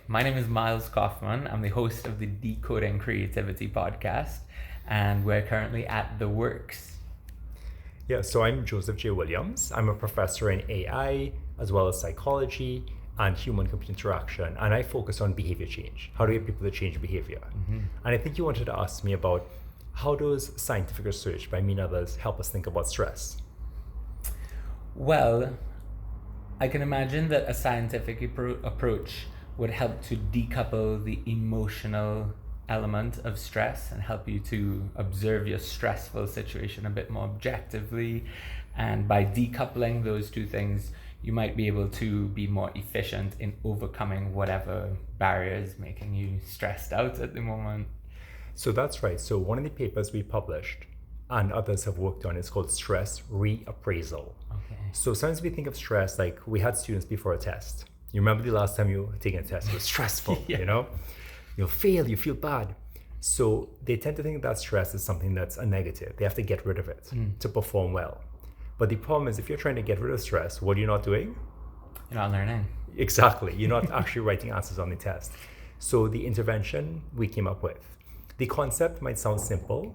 my name is Miles Kaufman. I'm the host of the Decoding Creativity podcast, and we're currently at The Works. Yeah, so I'm Joseph J. Williams. I'm a professor in AI, as well as psychology and human-computer interaction, and I focus on behavior change. How do we get people to change behavior? And I think you wanted to ask me about how does scientific research by me and others help us think about stress? Well, I can imagine that a scientific approach would help to decouple the emotional element of stress and help you to observe your stressful situation a bit more objectively. And by decoupling those two things, you might be able to be more efficient in overcoming whatever barriers making you stressed out at the moment. So that's right. So one of the papers we published and others have worked on is called stress reappraisal. Okay. So sometimes we think of stress like we had students before a test. You remember the last time you were taking a test? It was stressful, Yeah. you know? You'll fail, you feel bad. So they tend to think that stress is something that's a negative. They have to get rid of it to perform well. But the problem is if you're trying to get rid of stress, what are you not doing? You're not learning. Exactly. You're not actually writing answers on the test. So the intervention we came up with, the concept might sound simple,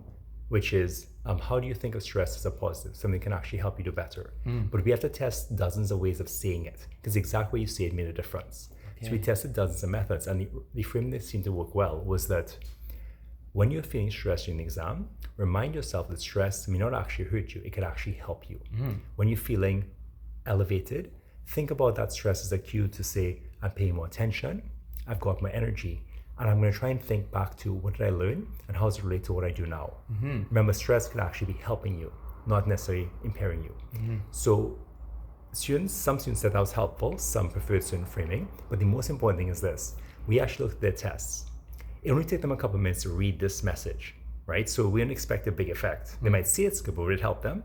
which is how do you think of stress as a positive, something that can actually help you do better? But we have to test dozens of ways of saying it because exactly what you say it made a difference. Okay. So we tested dozens of methods, and the frame that seemed to work well was that when you're feeling stressed during the exam, remind yourself that stress may not actually hurt you, it could actually help you. When you're feeling elevated, think about that stress as a cue to say, I'm paying more attention, I've got my energy, and I'm going to try and think back to what did I learn and how does it relate to what I do now. Remember, stress could actually be helping you, not necessarily impairing you. So some students said that was helpful, some preferred certain framing, but the most important thing is this. We actually looked at their tests. It only took them a couple of minutes to read this message, right? So we don't expect a big effect. They might say it's good, but would it help them?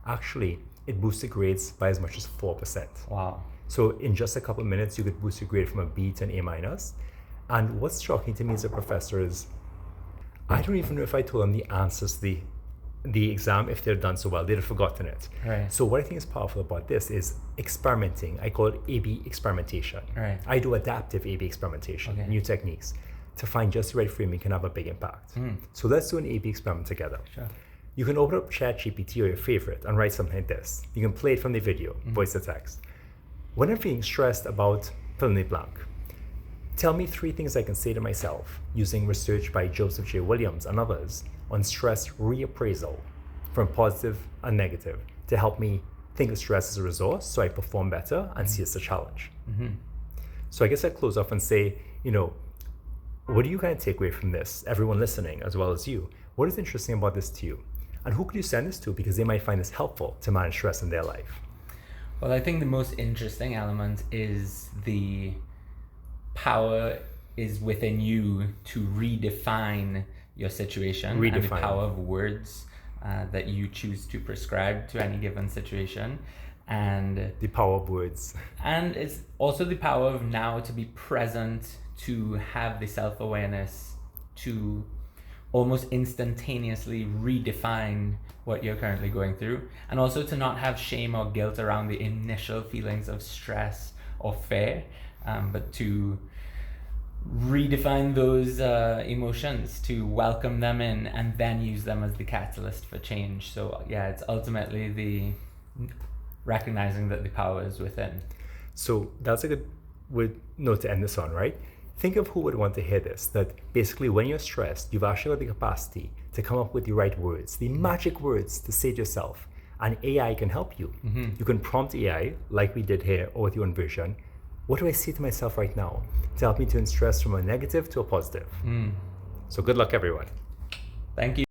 Actually, it boosted grades by as much as 4%. Wow. So in just a couple of minutes, you could boost your grade from a B to an A minus. And what's shocking to me as a professor is, I don't even know if I told them the answers to the exam if they'd done so well. They'd have forgotten it. Right. So what I think is powerful about this is experimenting. I call it A-B experimentation. Right. I do adaptive A-B experimentation, Okay. new techniques, to find just the right framing can have a big impact. So let's do an A-B experiment together. Sure. You can open up ChatGPT or your favorite and write something like this. You can play it from the video, voice to text. When I'm feeling stressed about fill in the blank, tell me 3 things I can say to myself using research by Joseph J. Williams and others on stress reappraisal from positive and negative to help me think of stress as a resource so I perform better and see it as a challenge. So I guess I'd close off and say, what do you kind of take away from this, everyone listening as well as you? What is interesting about this to you? And who could you send this to because they might find this helpful to manage stress in their life? Well, I think the most interesting element is the power is within you to redefine your situation and the Redefine. power of words that you choose to prescribe to any given situation. And The power of words. it's also the power of now to be present, to have the self-awareness, to almost instantaneously redefine what you're currently going through, and also to not have shame or guilt around the initial feelings of stress or fear, but to redefine those emotions, to welcome them in, and then use them as the catalyst for change. So yeah, it's ultimately the recognizing that the power is within. So that's a good note to end this on, right? Think of who would want to hear this, that basically when you're stressed, you've actually got the capacity to come up with the right words, the magic words to say to yourself, and AI can help you. You can prompt AI, like we did here, or with your own version. What do I say to myself right now to help me turn stress from a negative to a positive? So good luck, everyone. Thank you.